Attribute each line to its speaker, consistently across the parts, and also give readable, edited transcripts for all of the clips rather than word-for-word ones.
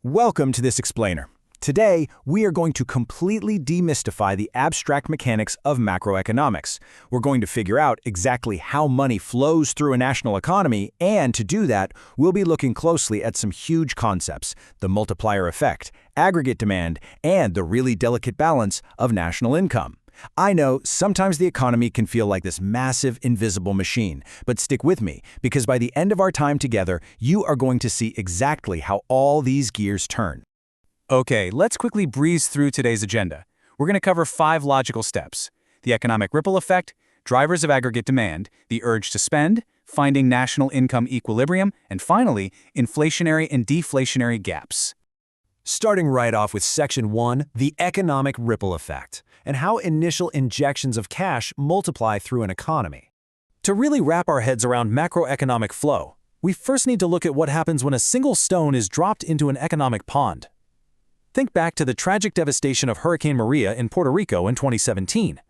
Speaker 1: Welcome to this explainer. Today, we are going to completely demystify the abstract mechanics of macroeconomics. We're going to figure out exactly how money flows through a national economy, and to do that, we'll be looking closely at some huge concepts: the multiplier effect, aggregate demand, and the really delicate balance of national income. I know sometimes the economy can feel like this massive, invisible machine, but stick with me, because by the end of our time together, you are going to see exactly how all these gears turn.
Speaker 2: Okay, let's quickly breeze through today's agenda. We're going to cover 5 logical steps: the economic ripple effect, drivers of aggregate demand, the urge to spend, finding national income equilibrium, and finally, inflationary and deflationary gaps.
Speaker 1: Starting right off with Section 1, the economic ripple effect, and how initial injections of cash multiply through an economy. To really wrap our heads around macroeconomic flow, we first need to look at what happens when a single stone is dropped into an economic pond. Think back to the tragic devastation of Hurricane Maria in Puerto Rico in 2017.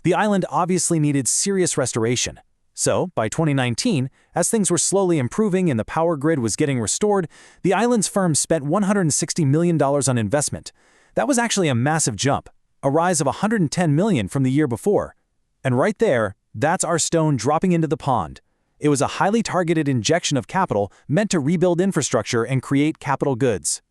Speaker 1: The island obviously needed serious restoration. So, by 2019, as things were slowly improving and the power grid was getting restored, the island's firm spent $160 million on investment. That was actually a massive jump, a rise of $110 million from the year before. And right there, that's our stone dropping into the pond. It was a highly targeted injection of capital meant to rebuild infrastructure and create capital goods.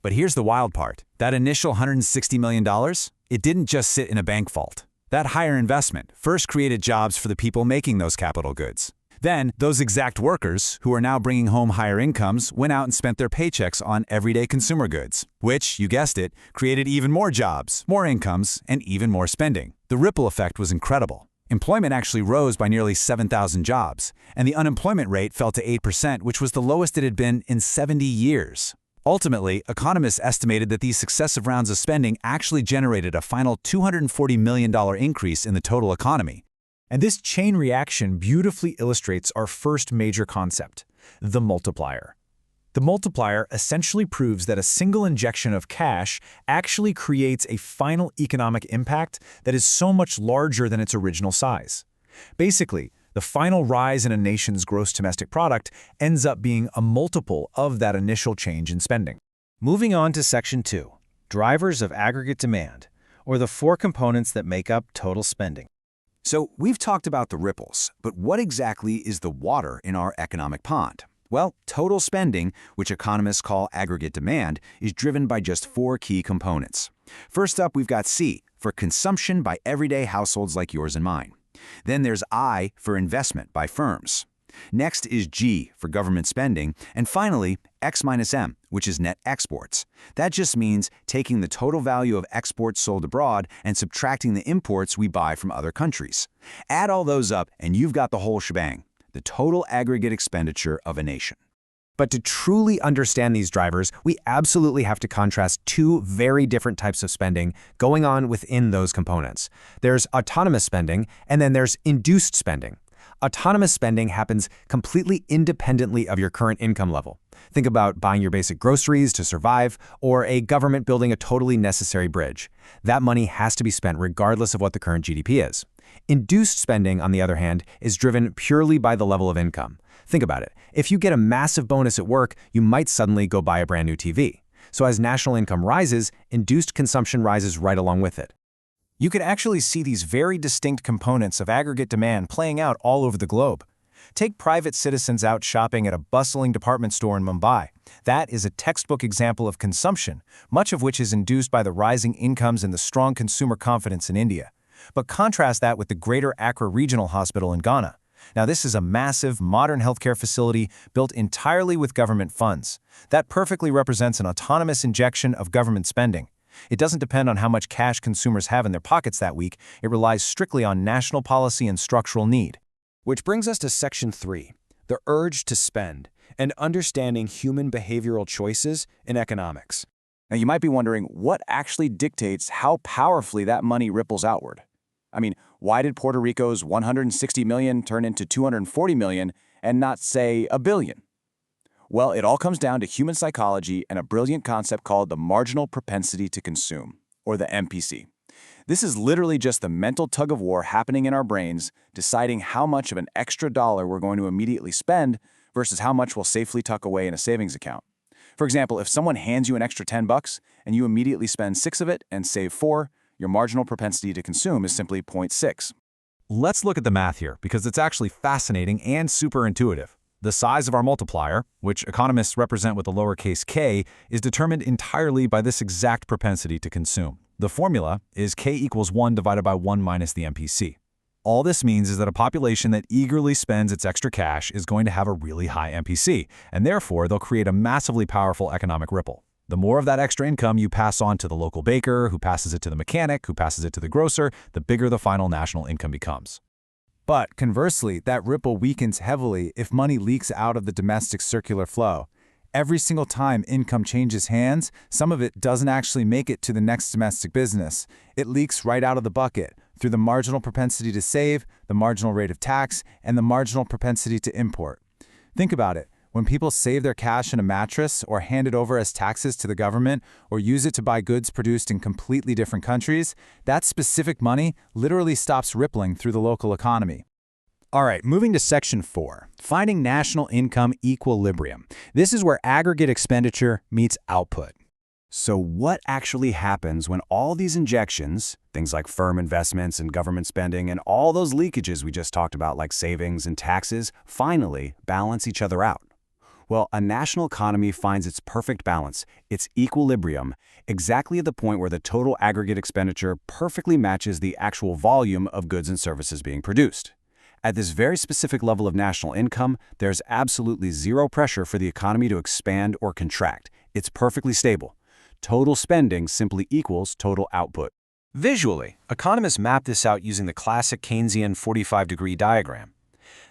Speaker 3: But here's the wild part. That initial $160 million, it didn't just sit in a bank vault. That higher investment first created jobs for the people making those capital goods. Then, those exact workers, who are now bringing home higher incomes, went out and spent their paychecks on everyday consumer goods, which, you guessed it, created even more jobs, more incomes, and even more spending. The ripple effect was incredible. Employment actually rose by nearly 7,000 jobs, and the unemployment rate fell to 8%, which was the lowest it had been in 70 years. Ultimately, economists estimated that these successive rounds of spending actually generated a final $240 million increase in the total economy.
Speaker 1: And this chain reaction beautifully illustrates our first major concept, the multiplier. The multiplier essentially proves that a single injection of cash actually creates a final economic impact that is so much larger than its original size. Basically, the final rise in a nation's gross domestic product ends up being a multiple of that initial change in spending. Moving on to Section 2, drivers of aggregate demand, or the 4 components that make up total spending.
Speaker 3: So, we've talked about the ripples, but what exactly is the water in our economic pond? Well, total spending, which economists call aggregate demand, is driven by just 4 key components. First up, we've got C, for consumption by everyday households like yours and mine. Then there's I for investment by firms. Next is G for government spending, and finally, X minus M, which is net exports. That just means taking the total value of exports sold abroad and subtracting the imports we buy from other countries. Add all those up and you've got the whole shebang, the total aggregate expenditure of a nation.
Speaker 1: But to truly understand these drivers, we absolutely have to contrast 2 very different types of spending going on within those components. There's autonomous spending, and then there's induced spending. Autonomous spending happens completely independently of your current income level. Think about buying your basic groceries to survive, or a government building a totally necessary bridge. That money has to be spent regardless of what the current GDP is. Induced spending, on the other hand, is driven purely by the level of income. Think about it. If you get a massive bonus at work, you might suddenly go buy a brand new TV. So as national income rises, induced consumption rises right along with it. You can actually see these very distinct components of aggregate demand playing out all over the globe. Take private citizens out shopping at a bustling department store in Mumbai. That is a textbook example of consumption, much of which is induced by the rising incomes and the strong consumer confidence in India. But contrast that with the Greater Accra Regional Hospital in Ghana. Now, this is a massive, modern healthcare facility built entirely with government funds. That perfectly represents an autonomous injection of government spending. It doesn't depend on how much cash consumers have in their pockets that week. It relies strictly on national policy and structural need. Which brings us to Section 3, the urge to spend, and understanding human behavioral choices in economics.
Speaker 4: Now, you might be wondering what actually dictates how powerfully that money ripples outward. I mean, why did Puerto Rico's $160 million turn into $240 million and not, say, $1 billion? Well, it all comes down to human psychology and a brilliant concept called the marginal propensity to consume, or the MPC. This is literally just the mental tug-of-war happening in our brains, deciding how much of an extra dollar we're going to immediately spend versus how much we'll safely tuck away in a savings account. For example, if someone hands you an extra $10 and you immediately spend 6 of it and save 4, your marginal propensity to consume is simply 0.6.
Speaker 3: Let's look at the math here, because it's actually fascinating and super intuitive. The size of our multiplier, which economists represent with a lowercase k, is determined entirely by this exact propensity to consume. The formula is k equals 1 divided by 1 minus the MPC. All this means is that a population that eagerly spends its extra cash is going to have a really high MPC, and therefore they'll create a massively powerful economic ripple. The more of that extra income you pass on to the local baker, who passes it to the mechanic, who passes it to the grocer, the bigger the final national income becomes. But conversely, that ripple weakens heavily if money leaks out of the domestic circular flow. Every single time income changes hands, some of it doesn't actually make it to the next domestic business. It leaks right out of the bucket through the marginal propensity to save, the marginal rate of tax, and the marginal propensity to import. Think about it. When people save their cash in a mattress or hand it over as taxes to the government or use it to buy goods produced in completely different countries, that specific money literally stops rippling through the local economy.
Speaker 2: All right, moving to Section 4, finding national income equilibrium. This is where aggregate expenditure meets output.
Speaker 1: So what actually happens when all these injections, things like firm investments and government spending and all those leakages we just talked about like savings and taxes, finally balance each other out? Well, a national economy finds its perfect balance, its equilibrium, exactly at the point where the total aggregate expenditure perfectly matches the actual volume of goods and services being produced. At this very specific level of national income, there's absolutely zero pressure for the economy to expand or contract. It's perfectly stable. Total spending simply equals total output.
Speaker 2: Visually, economists map this out using the classic Keynesian 45-degree diagram.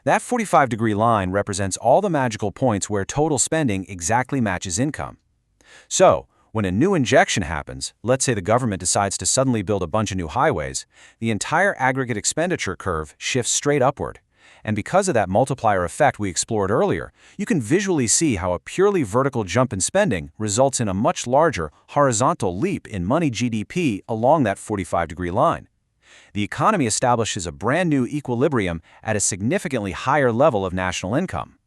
Speaker 2: That 45-degree line represents all the magical points where total spending exactly matches income. So, when a new injection happens, let's say the government decides to suddenly build a bunch of new highways, the entire aggregate expenditure curve shifts straight upward. And because of that multiplier effect we explored earlier, you can visually see how a purely vertical jump in spending results in a much larger horizontal leap in money GDP along that 45-degree line. The economy establishes a brand new equilibrium at a significantly higher level of national income.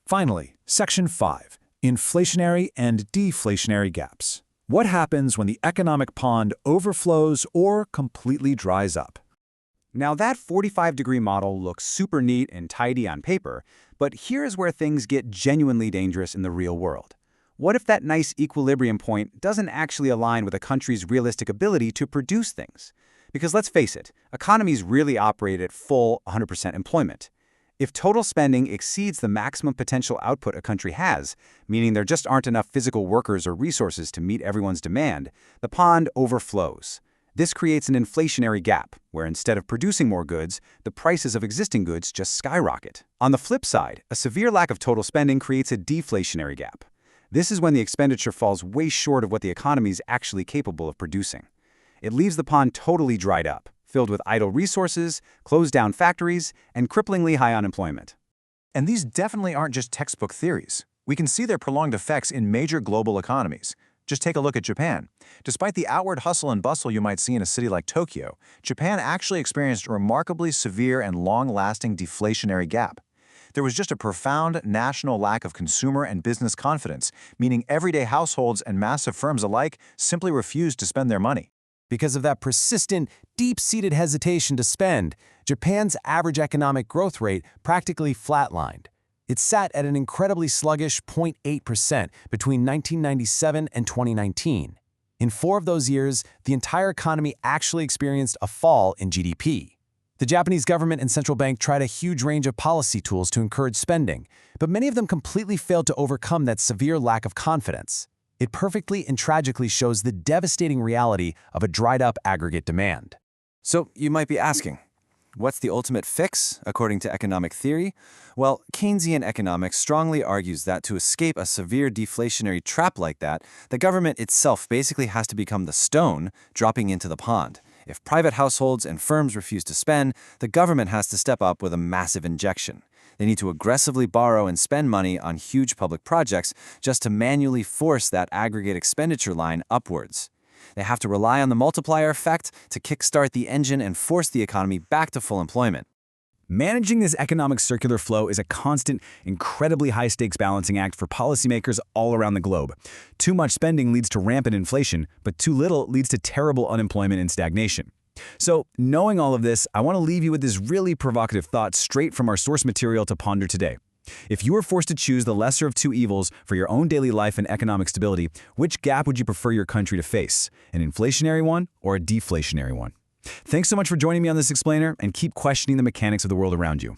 Speaker 3: Finally, Section 5, inflationary and deflationary gaps. What happens when the economic pond overflows or completely dries up?
Speaker 2: Now that 45-degree model looks super neat and tidy on paper, but here's where things get genuinely dangerous in the real world. What if that nice equilibrium point doesn't actually align with a country's realistic ability to produce things? Because let's face it, economies really operate at full 100% employment. If total spending exceeds the maximum potential output a country has, meaning there just aren't enough physical workers or resources to meet everyone's demand, the pond overflows. This creates an inflationary gap, where instead of producing more goods, the prices of existing goods just skyrocket. On the flip side, a severe lack of total spending creates a deflationary gap. This is when the expenditure falls way short of what the economy is actually capable of producing. It leaves the pond totally dried up, filled with idle resources, closed down factories, and cripplingly high unemployment.
Speaker 4: And these definitely aren't just textbook theories. We can see their prolonged effects in major global economies. Just take a look at Japan. Despite the outward hustle and bustle you might see in a city like Tokyo, Japan actually experienced a remarkably severe and long-lasting deflationary gap. There was just a profound national lack of consumer and business confidence, meaning everyday households and massive firms alike simply refused to spend their money.
Speaker 5: Because of that persistent, deep-seated hesitation to spend, Japan's average economic growth rate practically flatlined. It sat at an incredibly sluggish 0.8% between 1997 and 2019. In 4 of those years, the entire economy actually experienced a fall in GDP. The Japanese government and central bank tried a huge range of policy tools to encourage spending, but many of them completely failed to overcome that severe lack of confidence. It perfectly and tragically shows the devastating reality of a dried-up aggregate demand.
Speaker 1: So you might be asking, what's the ultimate fix, according to economic theory? Well, Keynesian economics strongly argues that to escape a severe deflationary trap like that, the government itself basically has to become the stone dropping into the pond. If private households and firms refuse to spend, the government has to step up with a massive injection. They need to aggressively borrow and spend money on huge public projects just to manually force that aggregate expenditure line upwards. They have to rely on the multiplier effect to kickstart the engine and force the economy back to full employment.
Speaker 2: Managing this economic circular flow is a constant, incredibly high-stakes balancing act for policymakers all around the globe. Too much spending leads to rampant inflation, but too little leads to terrible unemployment and stagnation. So, knowing all of this, I want to leave you with this really provocative thought straight from our source material to ponder today. If you were forced to choose the lesser of two evils for your own daily life and economic stability, which gap would you prefer your country to face? An inflationary one or a deflationary one? Thanks so much for joining me on this explainer, and keep questioning the mechanics of the world around you.